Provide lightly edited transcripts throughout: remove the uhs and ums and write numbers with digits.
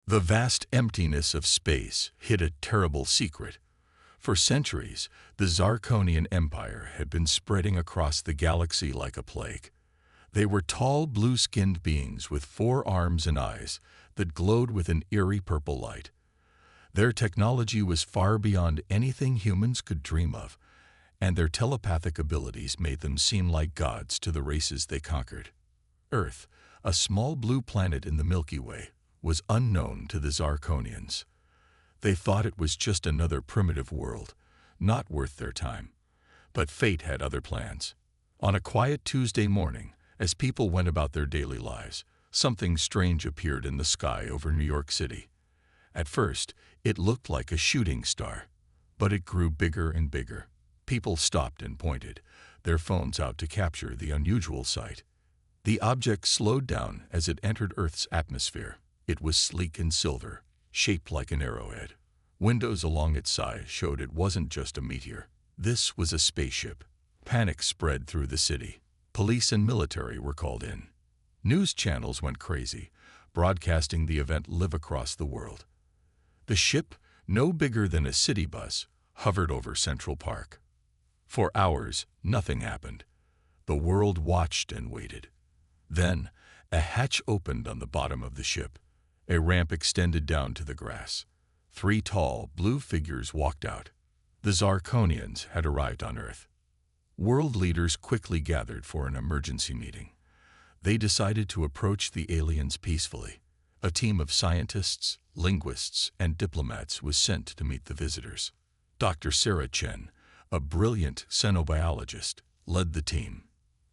The vast emptiness of space hid a terrible secret. For centuries, the Zarkonian Empire had been spreading across the galaxy like a plague. They were tall, blue-skinned beings with 4 arms and eyes that glowed with an eerie purple light. Their technology was far beyond anything humans could dream of, and their telepathic abilities made them seem like gods to the races they conquered. Earth, a small blue planet in the Milky Way, was unknown to the Zarkonians. They thought it was just another primitive world, not worth their time. But fate had other plans. On a quiet Tuesday morning, as people went about their daily lives, something strange appeared in the sky over New York City. At first, it looked like a shooting star, but it grew bigger and bigger. People stopped and pointed, their phones out to capture the unusual sight. The object slowed down as it entered Earth's atmosphere. It was sleek and silver, shaped like an arrowhead. Windows along its side showed it wasn't just a meteor. This was a spaceship. Panic spread through the city. Police and military were called in. News channels went crazy, broadcasting the event live across the world. The ship, no bigger than a city bus, hovered over Central Park. For hours, nothing happened. The world watched and waited. Then, a hatch opened on the bottom of the ship. A ramp extended down to the grass. 3 tall, blue figures walked out. The Zarkonians had arrived on Earth. World leaders quickly gathered for an emergency meeting. They decided to approach the aliens peacefully. A team of scientists, linguists, and diplomats was sent to meet the visitors. Dr. Sarah Chen, a brilliant xenobiologist, led the team.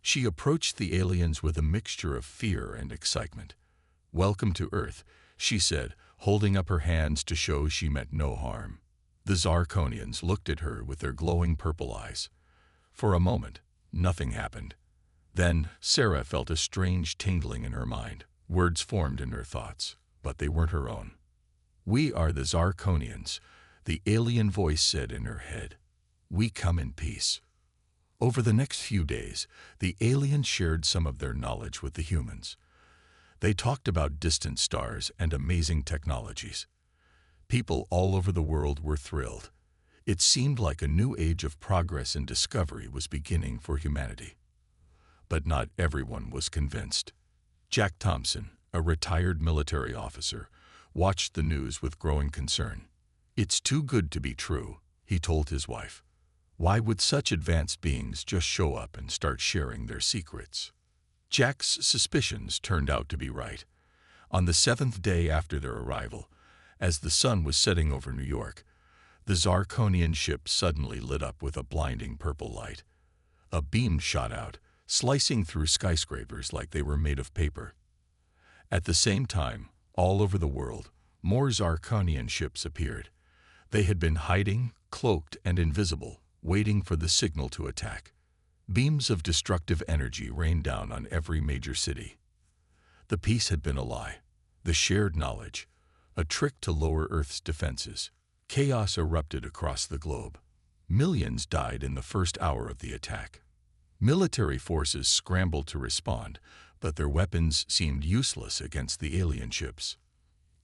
She approached the aliens with a mixture of fear and excitement. "Welcome to Earth," she said, holding up her hands to show she meant no harm. The Zarkonians looked at her with their glowing purple eyes. For a moment, nothing happened. Then Sarah felt a strange tingling in her mind. Words formed in her thoughts, but they weren't her own. "We are the Zarkonians," the alien voice said in her head. "We come in peace." Over the next few days, the aliens shared some of their knowledge with the humans. They talked about distant stars and amazing technologies. People all over the world were thrilled. It seemed like a new age of progress and discovery was beginning for humanity. But not everyone was convinced. Jack Thompson, a retired military officer, watched the news with growing concern. "It's too good to be true," he told his wife. "Why would such advanced beings just show up and start sharing their secrets?" Jack's suspicions turned out to be right. On the 7th day after their arrival, as the sun was setting over New York, the Zarkonian ship suddenly lit up with a blinding purple light. A beam shot out, slicing through skyscrapers like they were made of paper. At the same time, all over the world, more Zarkonian ships appeared. They had been hiding, cloaked and invisible, waiting for the signal to attack. Beams of destructive energy rained down on every major city. The peace had been a lie, the shared knowledge, a trick to lower Earth's defenses. Chaos erupted across the globe. Millions died in the first hour of the attack. Military forces scrambled to respond, but their weapons seemed useless against the alien ships.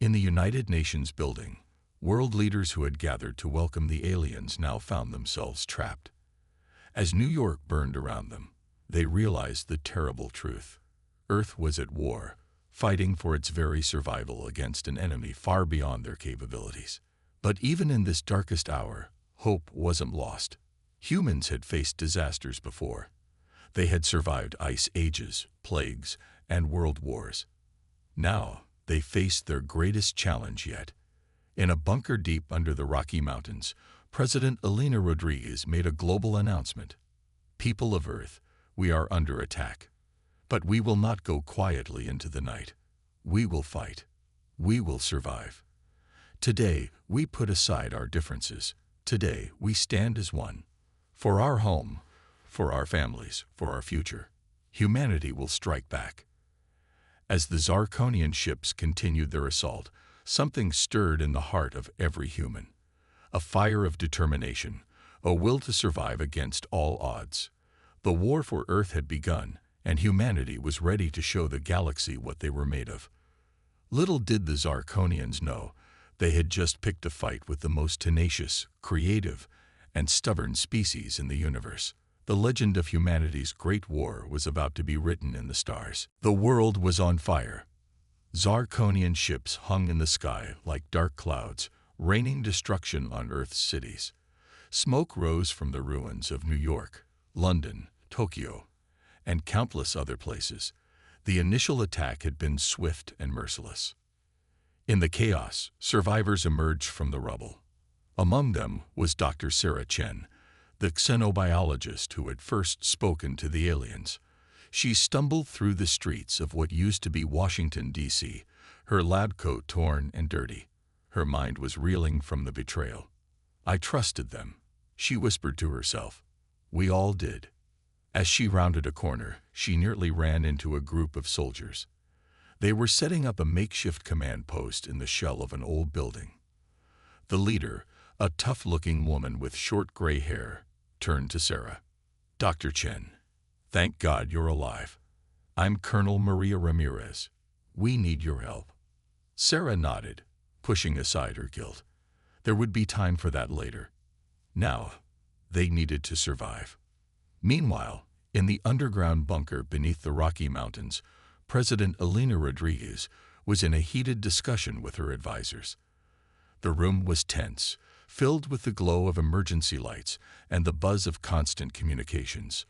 In the United Nations building, world leaders who had gathered to welcome the aliens now found themselves trapped. As New York burned around them, they realized the terrible truth. Earth was at war, fighting for its very survival against an enemy far beyond their capabilities. But even in this darkest hour, hope wasn't lost. Humans had faced disasters before. They had survived ice ages, plagues, and world wars. Now, they faced their greatest challenge yet. In a bunker deep under the Rocky Mountains, President Elena Rodriguez made a global announcement. "People of Earth, we are under attack. But we will not go quietly into the night. We will fight. We will survive. Today, we put aside our differences. Today, we stand as one. For our home, for our families, for our future, humanity will strike back." As the Zarkonian ships continued their assault, something stirred in the heart of every human. A fire of determination, a will to survive against all odds. The war for Earth had begun, and humanity was ready to show the galaxy what they were made of. Little did the Zarkonians know they had just picked a fight with the most tenacious, creative, and stubborn species in the universe. The legend of humanity's great war was about to be written in the stars. The world was on fire. Zarkonian ships hung in the sky like dark clouds, raining destruction on Earth's cities. Smoke rose from the ruins of New York, London, Tokyo, and countless other places. The initial attack had been swift and merciless. In the chaos, survivors emerged from the rubble. Among them was Dr. Sarah Chen, the xenobiologist who had first spoken to the aliens. She stumbled through the streets of what used to be Washington, D.C., her lab coat torn and dirty. Her mind was reeling from the betrayal. "I trusted them," she whispered to herself. "We all did." As she rounded a corner, she nearly ran into a group of soldiers. They were setting up a makeshift command post in the shell of an old building. The leader, a tough-looking woman with short gray hair, turned to Sarah. "Dr. Chen, thank God you're alive. I'm Colonel Maria Ramirez. We need your help." Sarah nodded, pushing aside her guilt. There would be time for that later. Now, they needed to survive. Meanwhile, in the underground bunker beneath the Rocky Mountains, President Elena Rodriguez was in a heated discussion with her advisors. The room was tense, filled with the glow of emergency lights and the buzz of constant communications.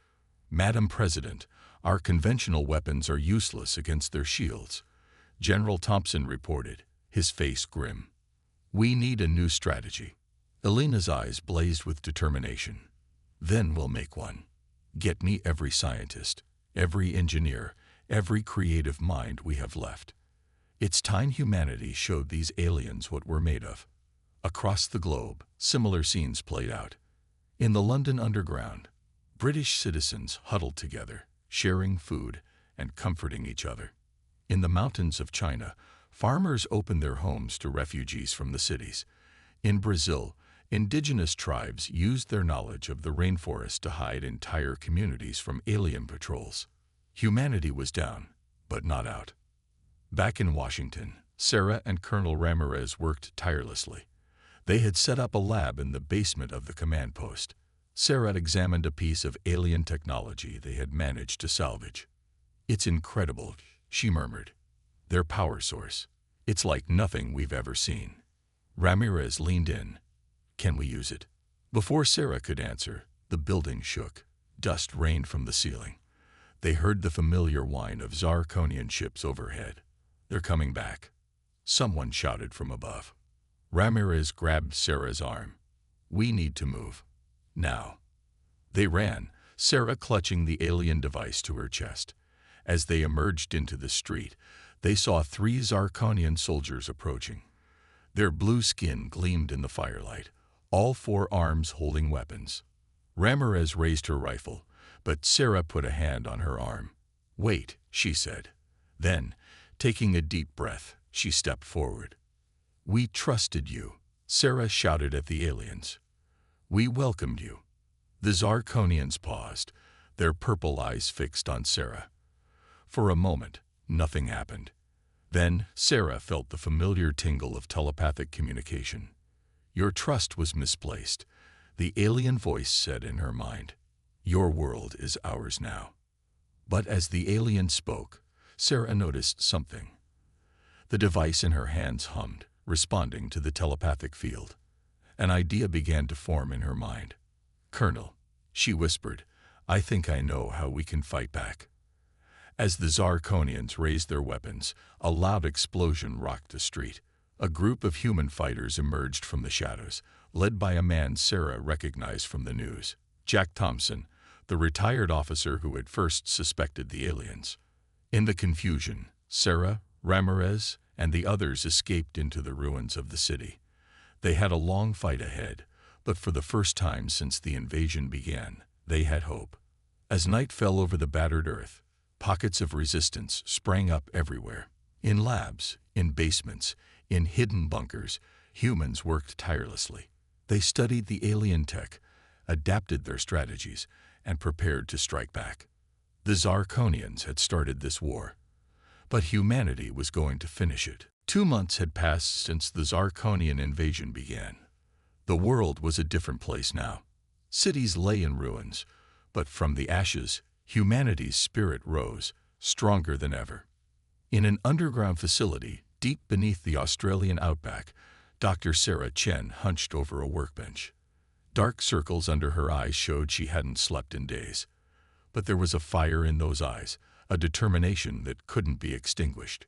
"Madam President, our conventional weapons are useless against their shields," General Thompson reported, his face grim. "We need a new strategy." Elena's eyes blazed with determination. "Then we'll make one. Get me every scientist, every engineer, every creative mind we have left. It's time humanity showed these aliens what we're made of." Across the globe, similar scenes played out. In the London Underground, British citizens huddled together, sharing food and comforting each other. In the mountains of China, farmers opened their homes to refugees from the cities. In Brazil, indigenous tribes used their knowledge of the rainforest to hide entire communities from alien patrols. Humanity was down, but not out. Back in Washington, Sarah and Colonel Ramirez worked tirelessly. They had set up a lab in the basement of the command post. Sarah examined a piece of alien technology they had managed to salvage. "It's incredible," she murmured. "Their power source. It's like nothing we've ever seen." Ramirez leaned in. "Can we use it?" Before Sarah could answer, the building shook. Dust rained from the ceiling. They heard the familiar whine of Zarkonian ships overhead. "They're coming back," someone shouted from above. Ramirez grabbed Sarah's arm. "We need to move. Now." They ran, Sarah clutching the alien device to her chest. As they emerged into the street, they saw 3 Zarkonian soldiers approaching. Their blue skin gleamed in the firelight, all 4 arms holding weapons. Ramirez raised her rifle, but Sarah put a hand on her arm. "Wait," she said. Then, taking a deep breath, she stepped forward. "We trusted you," Sarah shouted at the aliens. "We welcomed you." The Zarkonians paused, their purple eyes fixed on Sarah. For a moment, nothing happened. Then Sarah felt the familiar tingle of telepathic communication. "Your trust was misplaced," the alien voice said in her mind. "Your world is ours now." But as the alien spoke, Sarah noticed something. The device in her hands hummed, responding to the telepathic field. An idea began to form in her mind. "Colonel," she whispered, "I think I know how we can fight back." As the Zarkonians raised their weapons, a loud explosion rocked the street. A group of human fighters emerged from the shadows, led by a man Sarah recognized from the news, Jack Thompson, the retired officer who had first suspected the aliens. In the confusion, Sarah, Ramirez, and the others escaped into the ruins of the city. They had a long fight ahead, but for the first time since the invasion began, they had hope. As night fell over the battered earth, pockets of resistance sprang up everywhere. In labs, in basements, in hidden bunkers, humans worked tirelessly. They studied the alien tech, adapted their strategies, and prepared to strike back. The Zarkonians had started this war, but humanity was going to finish it. 2 months had passed since the Zarkonian invasion began. The world was a different place now. Cities lay in ruins, but from the ashes, humanity's spirit rose, stronger than ever. In an underground facility, deep beneath the Australian outback, Dr. Sarah Chen hunched over a workbench. Dark circles under her eyes showed she hadn't slept in days. But there was a fire in those eyes, a determination that couldn't be extinguished.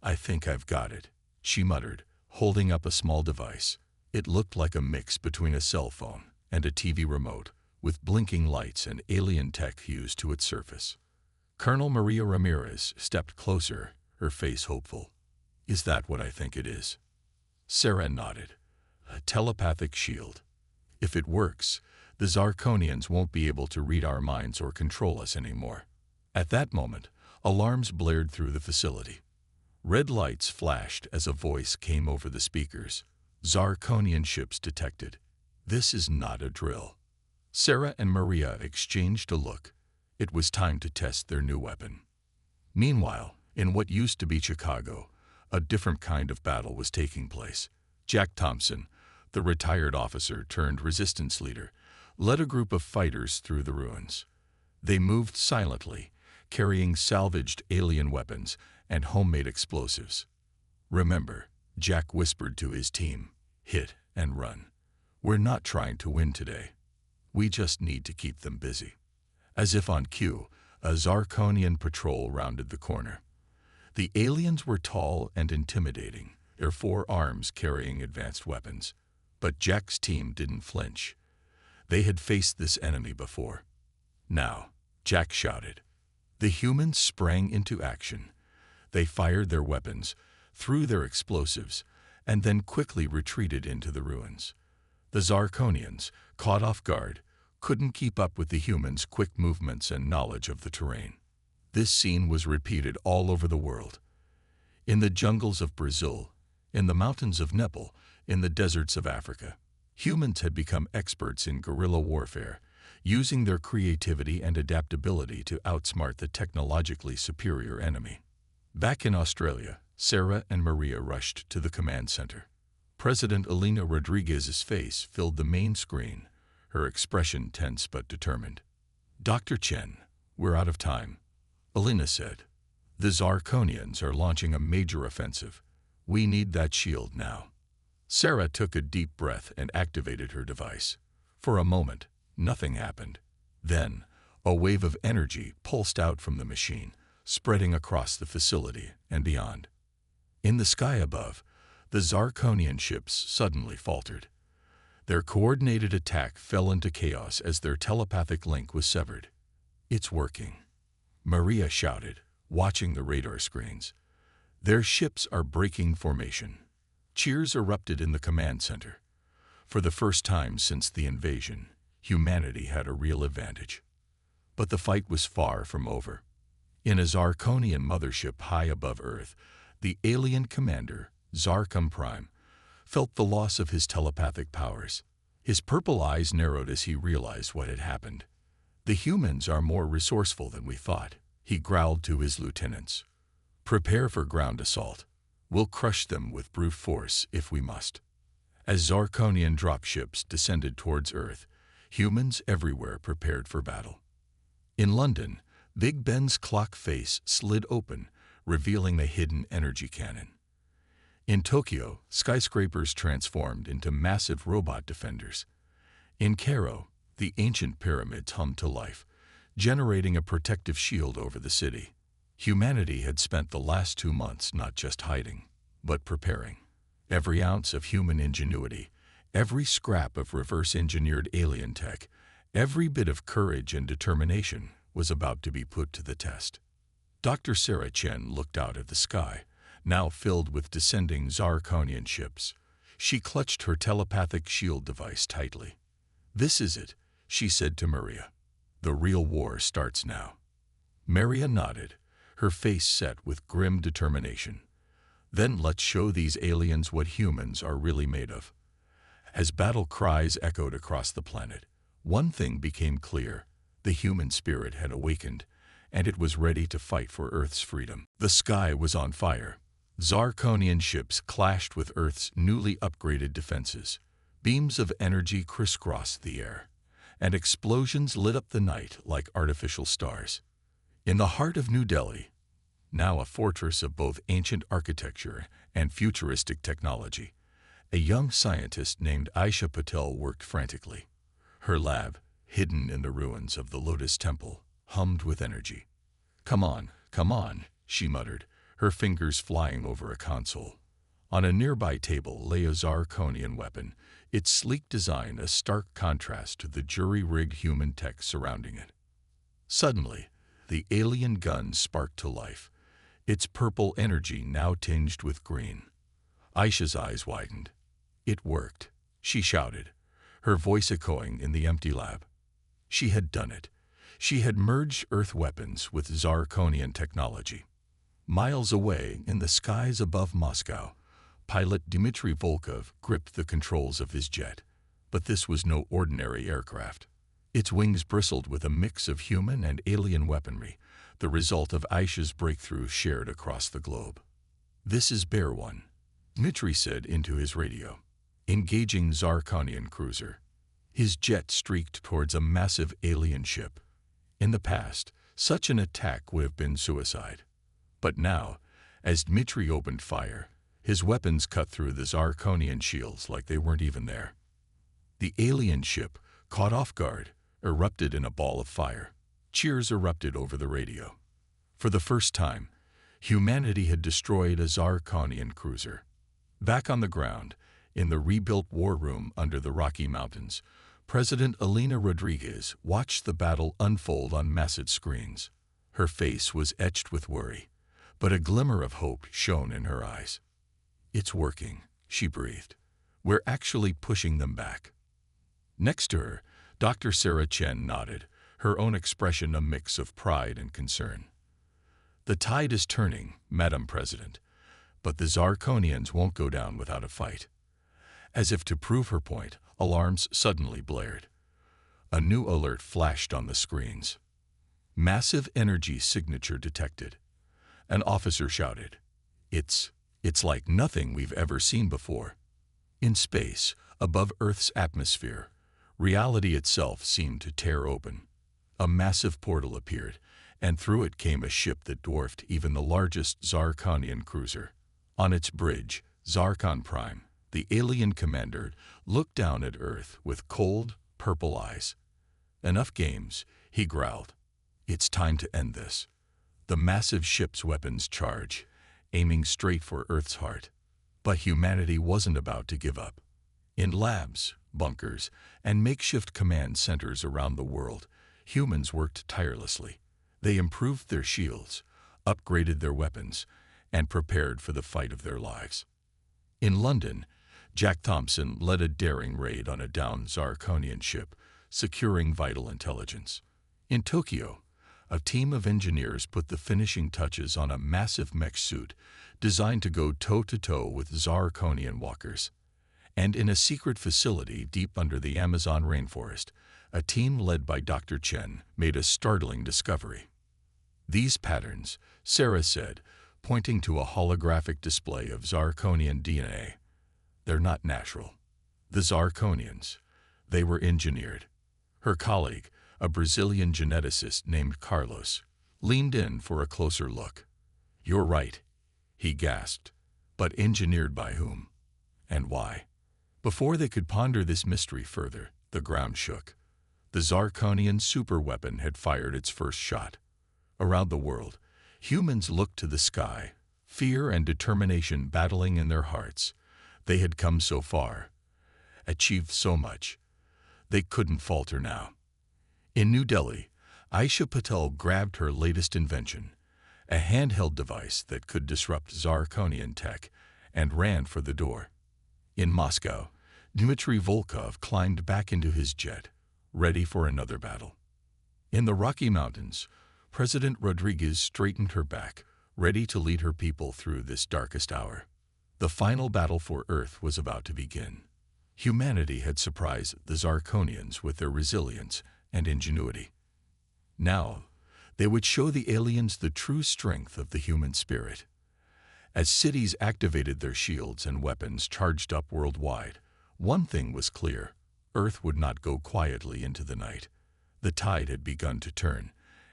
"I think I've got it," she muttered, holding up a small device. It looked like a mix between a cell phone and a TV remote, with blinking lights and alien tech fused to its surface. Colonel Maria Ramirez stepped closer, her face hopeful. "Is that what I think it is?" Sarah nodded. "A telepathic shield. If it works, the Zarkonians won't be able to read our minds or control us anymore." At that moment, alarms blared through the facility. Red lights flashed as a voice came over the speakers. "Zarkonian ships detected. This is not a drill." Sarah and Maria exchanged a look. It was time to test their new weapon. Meanwhile, in what used to be Chicago, a different kind of battle was taking place. Jack Thompson, the retired officer turned resistance leader, led a group of fighters through the ruins. They moved silently, carrying salvaged alien weapons and homemade explosives. "Remember," Jack whispered to his team, "hit and run. We're not trying to win today. We just need to keep them busy." As if on cue, a Zarkonian patrol rounded the corner. The aliens were tall and intimidating, their 4 arms carrying advanced weapons. But Jack's team didn't flinch. They had faced this enemy before. "Now," Jack shouted. The humans sprang into action. They fired their weapons, threw their explosives, and then quickly retreated into the ruins. The Zarkonians, caught off guard, couldn't keep up with the humans' quick movements and knowledge of the terrain. This scene was repeated all over the world. In the jungles of Brazil, in the mountains of Nepal, in the deserts of Africa, humans had become experts in guerrilla warfare, using their creativity and adaptability to outsmart the technologically superior enemy. Back in Australia, Sarah and Maria rushed to the command center. President Elena Rodriguez's face filled the main screen, her expression tense but determined. "Dr. Chen, we're out of time," Elena said. "The Zarkonians are launching a major offensive. We need that shield now." Sarah took a deep breath and activated her device. For a moment, nothing happened. Then, a wave of energy pulsed out from the machine, spreading across the facility and beyond. In the sky above, the Zarkonian ships suddenly faltered. Their coordinated attack fell into chaos as their telepathic link was severed. "It's working," Maria shouted, watching the radar screens. "Their ships are breaking formation." Cheers erupted in the command center. For the first time since the invasion, humanity had a real advantage. But the fight was far from over. In a Zarkonian mothership high above Earth, the alien commander, Zarkum Prime, felt the loss of his telepathic powers. His purple eyes narrowed as he realized what had happened. "The humans are more resourceful than we thought," he growled to his lieutenants. "Prepare for ground assault. We'll crush them with brute force if we must." As Zarkonian dropships descended towards Earth, humans everywhere prepared for battle. In London, Big Ben's clock face slid open, revealing a hidden energy cannon. In Tokyo, skyscrapers transformed into massive robot defenders. In Cairo, the ancient pyramids hummed to life, generating a protective shield over the city. Humanity had spent the last 2 months not just hiding, but preparing. Every ounce of human ingenuity, every scrap of reverse-engineered alien tech, every bit of courage and determination was about to be put to the test. Dr. Sarah Chen looked out at the sky, now filled with descending Zarkonian ships. She clutched her telepathic shield device tightly. "This is it," she said to Maria. "The real war starts now." Maria nodded, her face set with grim determination. "Then let's show these aliens what humans are really made of." As battle cries echoed across the planet, one thing became clear: the human spirit had awakened, and it was ready to fight for Earth's freedom. The sky was on fire. Zarkonian ships clashed with Earth's newly upgraded defenses. Beams of energy crisscrossed the air, and explosions lit up the night like artificial stars. In the heart of New Delhi, now a fortress of both ancient architecture and futuristic technology, a young scientist named Aisha Patel worked frantically. Her lab, hidden in the ruins of the Lotus Temple, hummed with energy. Come on," she muttered, her fingers flying over a console. On a nearby table lay a Zarkonian weapon, its sleek design a stark contrast to the jury-rigged human tech surrounding it. Suddenly, the alien gun sparked to life, its purple energy now tinged with green. Aisha's eyes widened. It worked, she shouted, her voice echoing in the empty lab. She had done it. She had merged Earth weapons with Zarkonian technology. Miles away, in the skies above Moscow, pilot Dmitry Volkov gripped the controls of his jet. But this was no ordinary aircraft. Its wings bristled with a mix of human and alien weaponry, the result of Aisha's breakthrough shared across the globe. "This is Bear One," Dmitry said into his radio, engaging Zarkonian cruiser. His jet streaked towards a massive alien ship. In the past, such an attack would have been suicide. But now, as Dmitry opened fire, his weapons cut through the Zarkonian shields like they weren't even there. The alien ship, caught off guard, erupted in a ball of fire. Cheers erupted over the radio. For the first time, humanity had destroyed a Zarkonian cruiser. Back on the ground, in the rebuilt war room under the Rocky Mountains, President Elena Rodriguez watched the battle unfold on massive screens. Her face was etched with worry, but a glimmer of hope shone in her eyes. "It's working," she breathed. "We're actually pushing them back." Next to her, Dr. Sarah Chen nodded, her own expression a mix of pride and concern. "The tide is turning, Madam President, but the Zarkonians won't go down without a fight." As if to prove her point, alarms suddenly blared. A new alert flashed on the screens. "Massive energy signature detected." An officer shouted, It's like nothing we've ever seen before." In space, above Earth's atmosphere, reality itself seemed to tear open. A massive portal appeared, and through it came a ship that dwarfed even the largest Zarkonian cruiser. On its bridge, Zarkon Prime, the alien commander, looked down at Earth with cold, purple eyes. "Enough games," he growled. "It's time to end this." The massive ship's weapons charged, aiming straight for Earth's heart. But humanity wasn't about to give up. In labs, bunkers, and makeshift command centers around the world, humans worked tirelessly. They improved their shields, upgraded their weapons, and prepared for the fight of their lives. In London, Jack Thompson led a daring raid on a downed Zarkonian ship, securing vital intelligence. In Tokyo, a team of engineers put the finishing touches on a massive mech suit designed to go toe-to-toe with Zarkonian walkers. And in a secret facility deep under the Amazon rainforest, a team led by Dr. Chen made a startling discovery. "These patterns," Sarah said, pointing to a holographic display of Zarkonian DNA. "They're not natural. The Zarkonians, they were engineered." Her colleague, a Brazilian geneticist named Carlos, leaned in for a closer look. "You're right," he gasped. "But engineered by whom? And why?" Before they could ponder this mystery further, the ground shook. The Zarkonian superweapon had fired its first shot. Around the world, humans looked to the sky, fear and determination battling in their hearts. They had come so far, achieved so much. They couldn't falter now. In New Delhi, Aisha Patel grabbed her latest invention, a handheld device that could disrupt Zarkonian tech, and ran for the door. In Moscow, Dmitry Volkov climbed back into his jet, ready for another battle. In the Rocky Mountains, President Rodriguez straightened her back, ready to lead her people through this darkest hour. The final battle for Earth was about to begin. Humanity had surprised the Zarkonians with their resilience and ingenuity. Now, they would show the aliens the true strength of the human spirit. As cities activated their shields and weapons charged up worldwide, one thing was clear: Earth would not go quietly into the night. The tide had begun to turn,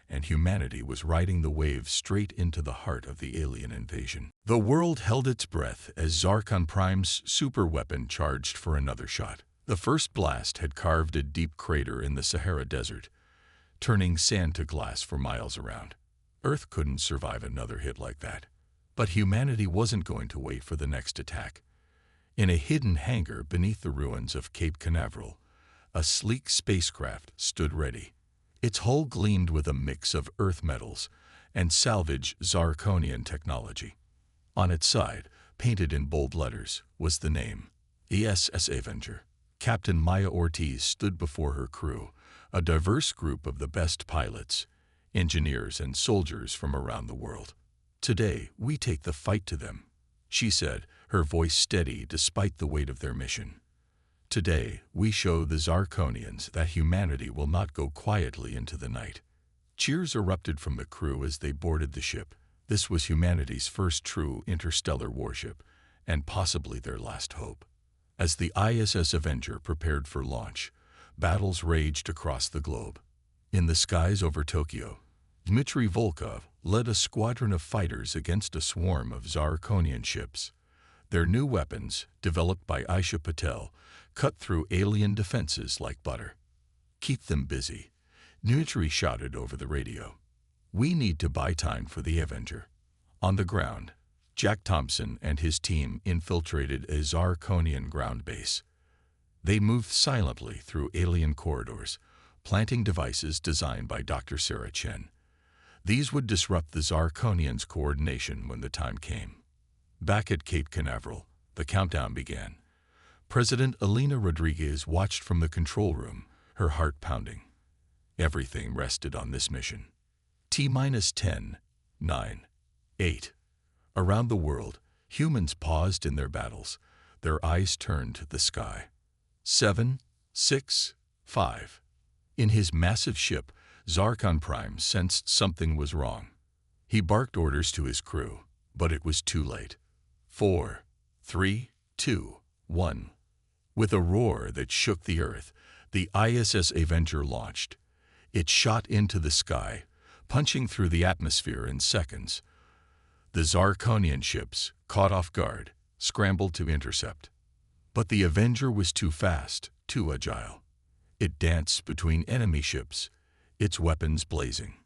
and humanity was riding the waves straight into the heart of the alien invasion. The world held its breath as Zarkon Prime's superweapon charged for another shot. The first blast had carved a deep crater in the Sahara Desert, turning sand to glass for miles around. Earth couldn't survive another hit like that. But humanity wasn't going to wait for the next attack. In a hidden hangar beneath the ruins of Cape Canaveral, a sleek spacecraft stood ready. Its hull gleamed with a mix of Earth metals and salvage Zarkonian technology. On its side, painted in bold letters, was the name: ESS Avenger. Captain Maya Ortiz stood before her crew, a diverse group of the best pilots, engineers, and soldiers from around the world. "Today, we take the fight to them," she said, her voice steady despite the weight of their mission. "Today, we show the Zarkonians that humanity will not go quietly into the night." Cheers erupted from the crew as they boarded the ship. This was humanity's first true interstellar warship, and possibly their last hope. As the ISS Avenger prepared for launch, battles raged across the globe. In the skies over Tokyo, Dmitry Volkov led a squadron of fighters against a swarm of Zarkonian ships. Their new weapons, developed by Aisha Patel, cut through alien defenses like butter. "Keep them busy," Dmitry shouted over the radio. "We need to buy time for the Avenger." On the ground, Jack Thompson and his team infiltrated a Zarkonian ground base. They moved silently through alien corridors, planting devices designed by Dr. Sarah Chen. These would disrupt the Zarkonians' coordination when the time came. Back at Cape Canaveral, the countdown began. President Elena Rodriguez watched from the control room, her heart pounding. Everything rested on this mission. T-10, 9, 8. Around the world, humans paused in their battles, their eyes turned to the sky. 7, 6, 5. In his massive ship, Zarkon Prime sensed something was wrong. He barked orders to his crew, but it was too late. 4, 3, 2, 1. With a roar that shook the earth, the ISS Avenger launched. It shot into the sky, punching through the atmosphere in seconds. The Zarkonian ships, caught off guard, scrambled to intercept. But the Avenger was too fast, too agile. It danced between enemy ships, its weapons blazing.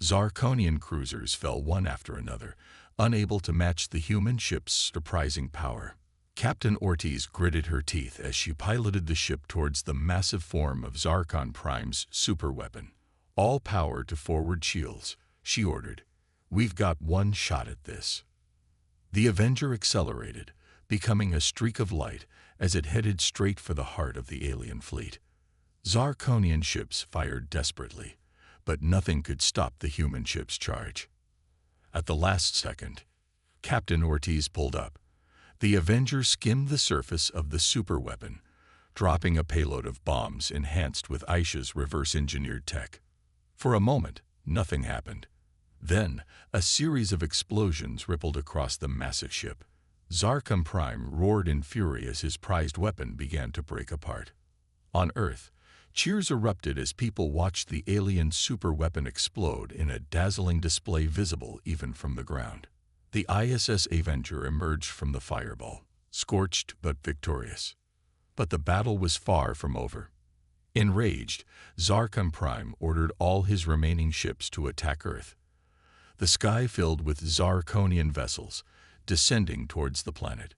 Zarkonian cruisers fell one after another, unable to match the human ship's surprising power. Captain Ortiz gritted her teeth as she piloted the ship towards the massive form of Zarkon Prime's superweapon. "All power to forward shields," she ordered. "We've got one shot at this." The Avenger accelerated, becoming a streak of light as it headed straight for the heart of the alien fleet. Zarkonian ships fired desperately, but nothing could stop the human ship's charge. At the last second, Captain Ortiz pulled up. The Avenger skimmed the surface of the superweapon, dropping a payload of bombs enhanced with Aisha's reverse-engineered tech. For a moment, nothing happened. Then, a series of explosions rippled across the massive ship. Zarkon Prime roared in fury as his prized weapon began to break apart. On Earth, cheers erupted as people watched the alien superweapon explode in a dazzling display visible even from the ground. The ISS Avenger emerged from the fireball, scorched but victorious. But the battle was far from over. Enraged, Zarkon Prime ordered all his remaining ships to attack Earth. The sky filled with Zarkonian vessels, descending towards the planet.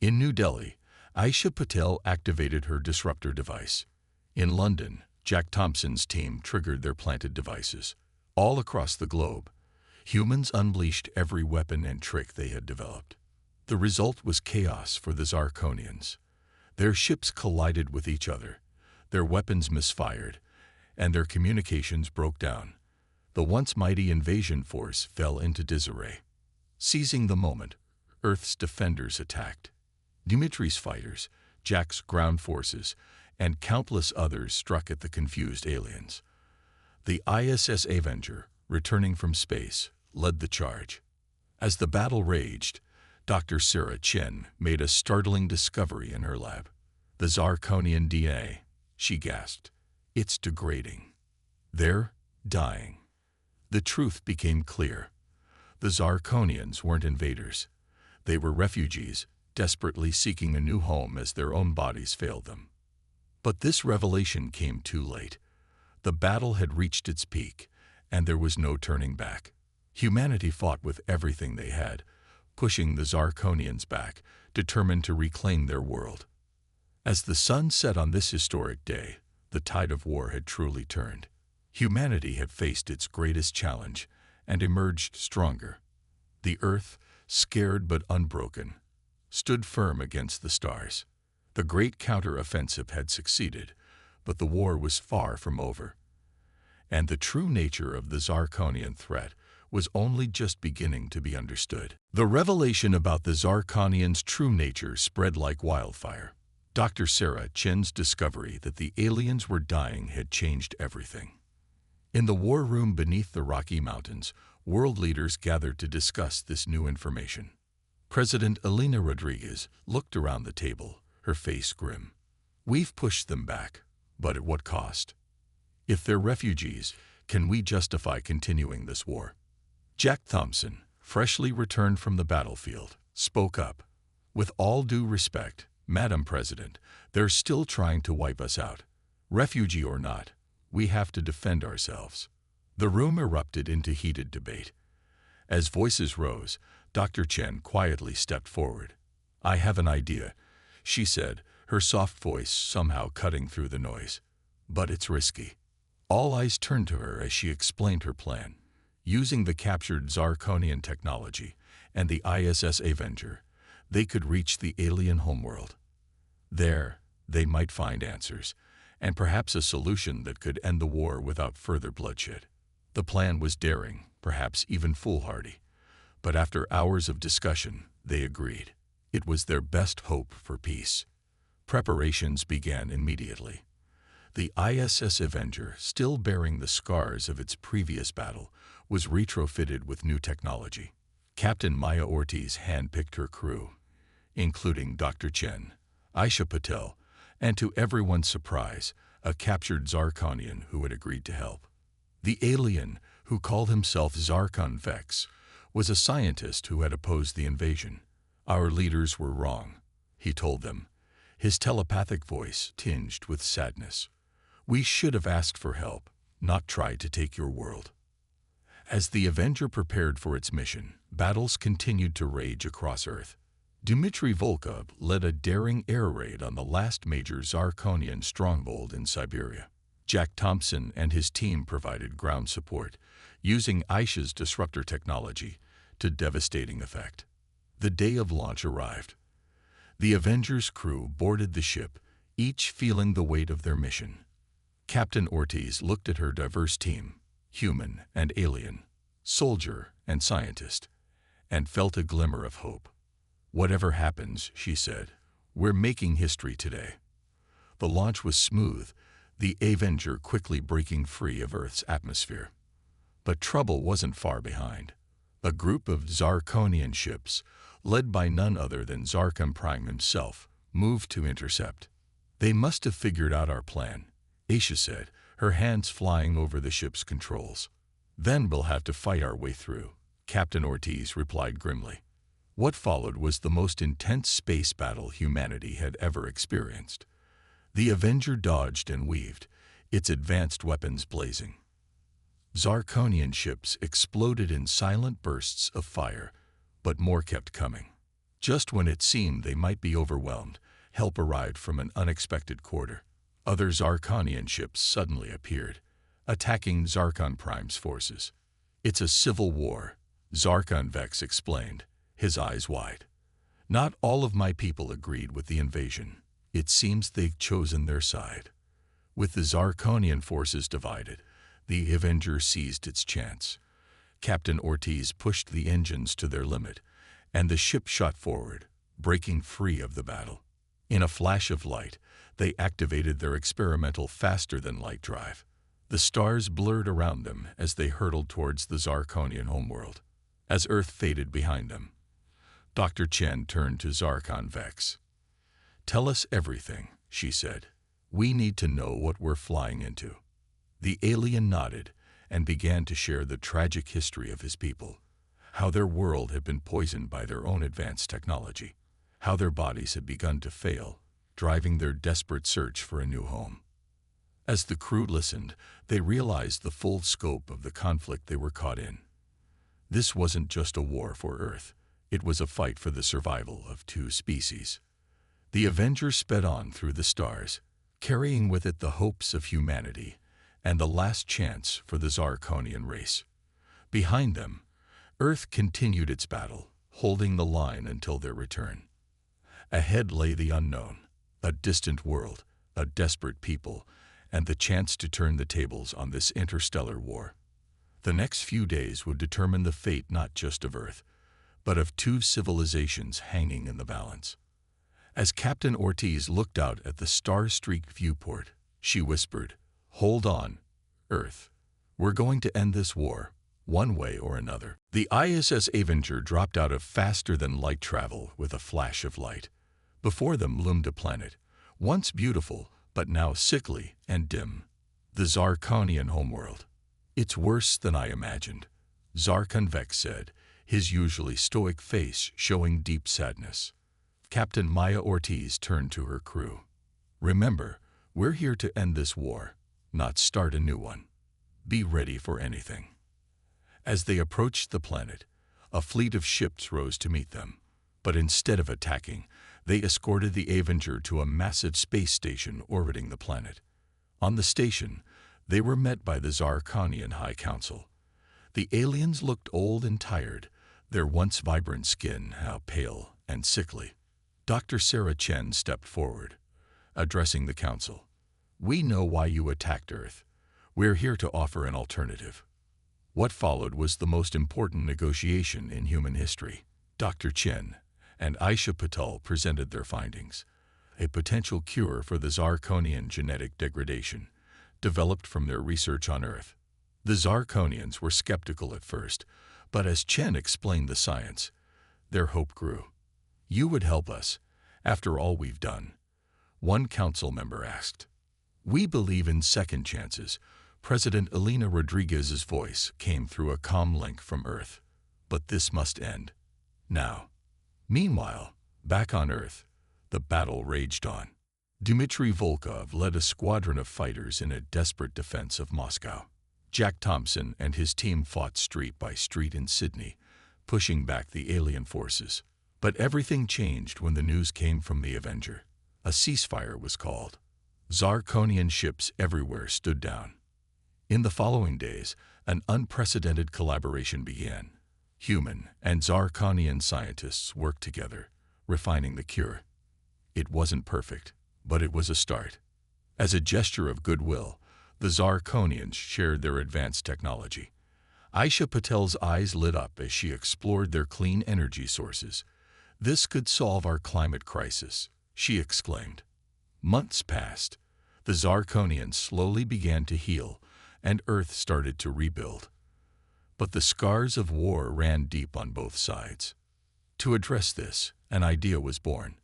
In New Delhi, Aisha Patel activated her disruptor device. In London, Jack Thompson's team triggered their planted devices. All across the globe, humans unleashed every weapon and trick they had developed. The result was chaos for the Zarkonians. Their ships collided with each other, their weapons misfired, and their communications broke down. The once mighty invasion force fell into disarray. Seizing the moment, Earth's defenders attacked. Dmitry's fighters, Jack's ground forces, and countless others struck at the confused aliens. The ISS Avenger, returning from space, led the charge. As the battle raged, Dr. Sarah Chen made a startling discovery in her lab. The Zarkonian DNA, she gasped. It's degrading. They're dying. The truth became clear. The Zarkonians weren't invaders. They were refugees, desperately seeking a new home as their own bodies failed them. But this revelation came too late. The battle had reached its peak, and there was no turning back. Humanity fought with everything they had, pushing the Zarkonians back, determined to reclaim their world. As the sun set on this historic day, the tide of war had truly turned. Humanity had faced its greatest challenge and emerged stronger. The Earth, scared but unbroken, stood firm against the stars. The great counter-offensive had succeeded, but the war was far from over. And the true nature of the Zarkonian threat was only just beginning to be understood. The revelation about the Zarkonians' true nature spread like wildfire. Dr. Sarah Chen's discovery that the aliens were dying had changed everything. In the war room beneath the Rocky Mountains, world leaders gathered to discuss this new information. President Elena Rodriguez looked around the table, her face grim. We've pushed them back, but at what cost? If they're refugees, can we justify continuing this war? Jack Thompson, freshly returned from the battlefield, spoke up. With all due respect, Madam President, they're still trying to wipe us out. Refugee or not, we have to defend ourselves. The room erupted into heated debate. As voices rose, Dr. Chen quietly stepped forward. I have an idea, she said, her soft voice somehow cutting through the noise. But it's risky. All eyes turned to her as she explained her plan. Using the captured Zarkonian technology and the ISS Avenger, they could reach the alien homeworld. There, they might find answers, and perhaps a solution that could end the war without further bloodshed. The plan was daring, perhaps even foolhardy, but after hours of discussion, they agreed. It was their best hope for peace. Preparations began immediately. The ISS Avenger, still bearing the scars of its previous battle, was retrofitted with new technology. Captain Maya Ortiz handpicked her crew, including Dr. Chen, Aisha Patel, and to everyone's surprise, a captured Zarkonian who had agreed to help. The alien, who called himself Zarkon Vex, was a scientist who had opposed the invasion. Our leaders were wrong, he told them, his telepathic voice tinged with sadness. We should have asked for help, not tried to take your world. As the Avenger prepared for its mission, battles continued to rage across Earth. Dmitry Volkov led a daring air raid on the last major Zarkonian stronghold in Siberia. Jack Thompson and his team provided ground support, using Aisha's disruptor technology to devastating effect. The day of launch arrived. The Avenger's crew boarded the ship, each feeling the weight of their mission. Captain Ortiz looked at her diverse team, human and alien, soldier and scientist, and felt a glimmer of hope. Whatever happens, she said, we're making history today. The launch was smooth, the Avenger quickly breaking free of Earth's atmosphere. But trouble wasn't far behind. A group of Zarkonian ships, led by none other than Zarkon Prime himself, moved to intercept. They must have figured out our plan, Aisha said, her hands flying over the ship's controls. Then we'll have to fight our way through, Captain Ortiz replied grimly. What followed was the most intense space battle humanity had ever experienced. The Avenger dodged and weaved, its advanced weapons blazing. Zarkonian ships exploded in silent bursts of fire, but more kept coming. Just when it seemed they might be overwhelmed, help arrived from an unexpected quarter. Other Zarkonian ships suddenly appeared, attacking Zarkon Prime's forces. It's a civil war, Zarkon Vex explained, his eyes wide. Not all of my people agreed with the invasion. It seems they've chosen their side. With the Zarkonian forces divided, the Avenger seized its chance. Captain Ortiz pushed the engines to their limit, and the ship shot forward, breaking free of the battle. In a flash of light, they activated their experimental faster-than-light drive. The stars blurred around them as they hurtled towards the Zarkonian homeworld. As Earth faded behind them, Dr. Chen turned to Zarkon Vex. "Tell us everything," she said. "We need to know what we're flying into." The alien nodded and began to share the tragic history of his people, how their world had been poisoned by their own advanced technology, how their bodies had begun to fail, driving their desperate search for a new home. As the crew listened, they realized the full scope of the conflict they were caught in. This wasn't just a war for Earth. It was a fight for the survival of two species. The Avenger sped on through the stars, carrying with it the hopes of humanity and the last chance for the Zarkonian race. Behind them, Earth continued its battle, holding the line until their return. Ahead lay the unknown, a distant world, a desperate people, and the chance to turn the tables on this interstellar war. The next few days would determine the fate not just of Earth, but of two civilizations hanging in the balance. As Captain Ortiz looked out at the star-streaked viewport, she whispered, "Hold on, Earth. We're going to end this war, one way or another." The ISS Avenger dropped out of faster-than-light travel with a flash of light. Before them loomed a planet, once beautiful, but now sickly and dim. The Zarkonian homeworld. "It's worse than I imagined," Zarkon Vex said, his usually stoic face showing deep sadness. Captain Maya Ortiz turned to her crew. "Remember, we're here to end this war, not start a new one. Be ready for anything." As they approached the planet, a fleet of ships rose to meet them. But instead of attacking, they escorted the Avenger to a massive space station orbiting the planet. On the station, they were met by the Zarkonian High Council. The aliens looked old and tired, their once vibrant skin now pale and sickly. Dr. Sarah Chen stepped forward, addressing the council. "We know why you attacked Earth. We're here to offer an alternative." What followed was the most important negotiation in human history. Dr. Chen and Aisha Patel presented their findings, a potential cure for the Zarkonian genetic degradation, developed from their research on Earth. The Zarkonians were skeptical at first, but as Chen explained the science, their hope grew. "You would help us, after all we've done?" one council member asked. "We believe in second chances." President Elena Rodriguez's voice came through a comm link from Earth. "But this must end. Now." Meanwhile, back on Earth, the battle raged on. Dmitry Volkov led a squadron of fighters in a desperate defense of Moscow. Jack Thompson and his team fought street by street in Sydney, pushing back the alien forces. But everything changed when the news came from the Avenger. A ceasefire was called. Zarkonian ships everywhere stood down. In the following days, an unprecedented collaboration began. Human and Zarkonian scientists worked together, refining the cure. It wasn't perfect, but it was a start. As a gesture of goodwill, the Zarkonians shared their advanced technology. Aisha Patel's eyes lit up as she explored their clean energy sources. "This could solve our climate crisis," she exclaimed. Months passed. The Zarkonians slowly began to heal, and Earth started to rebuild. But the scars of war ran deep on both sides. To address this, an idea was born.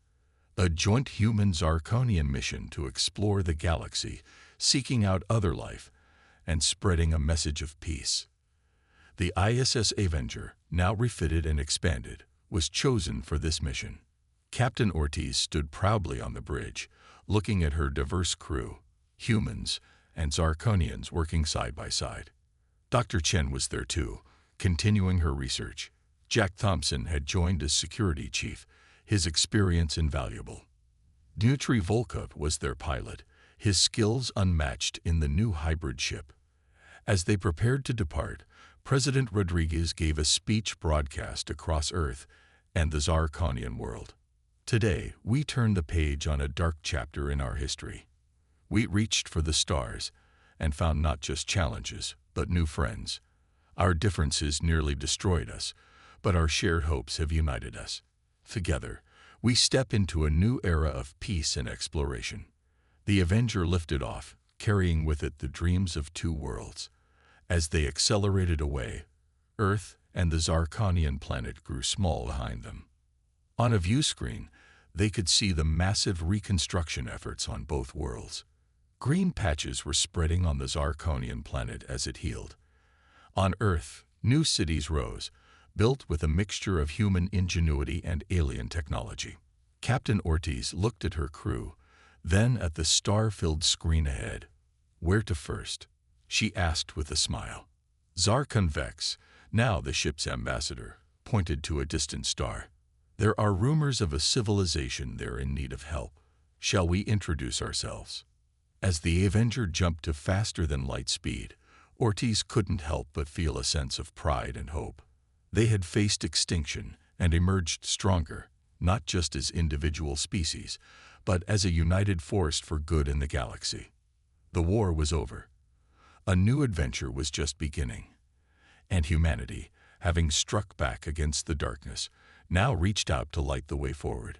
A joint human-Zarkonian mission to explore the galaxy, seeking out other life, and spreading a message of peace. The ISS Avenger, now refitted and expanded, was chosen for this mission. Captain Ortiz stood proudly on the bridge, looking at her diverse crew, humans and Zarkonians working side by side. Dr. Chen was there too, continuing her research. Jack Thompson had joined as security chief, his experience invaluable. Dmitry Volkov was their pilot, his skills unmatched in the new hybrid ship. As they prepared to depart, President Rodriguez gave a speech broadcast across Earth and the Zarkonian world. "Today, we turn the page on a dark chapter in our history. We reached for the stars and found not just challenges, but new friends. Our differences nearly destroyed us, but our shared hopes have united us. Together, we step into a new era of peace and exploration." The Avenger lifted off, carrying with it the dreams of two worlds. As they accelerated away, Earth and the Zarkonian planet grew small behind them. On a view screen, they could see the massive reconstruction efforts on both worlds. Green patches were spreading on the Zarkonian planet as it healed. On Earth, new cities rose, built with a mixture of human ingenuity and alien technology. Captain Ortiz looked at her crew, then at the star-filled screen ahead. "Where to first?" she asked with a smile. Zarkon Vex, now the ship's ambassador, pointed to a distant star. "There are rumors of a civilization there in need of help. Shall we introduce ourselves?" As the Avenger jumped to faster-than-light speed, Ortiz couldn't help but feel a sense of pride and hope. They had faced extinction and emerged stronger, not just as individual species, but as a united force for good in the galaxy. The war was over. A new adventure was just beginning. And humanity, having struck back against the darkness, now reached out to light the way forward.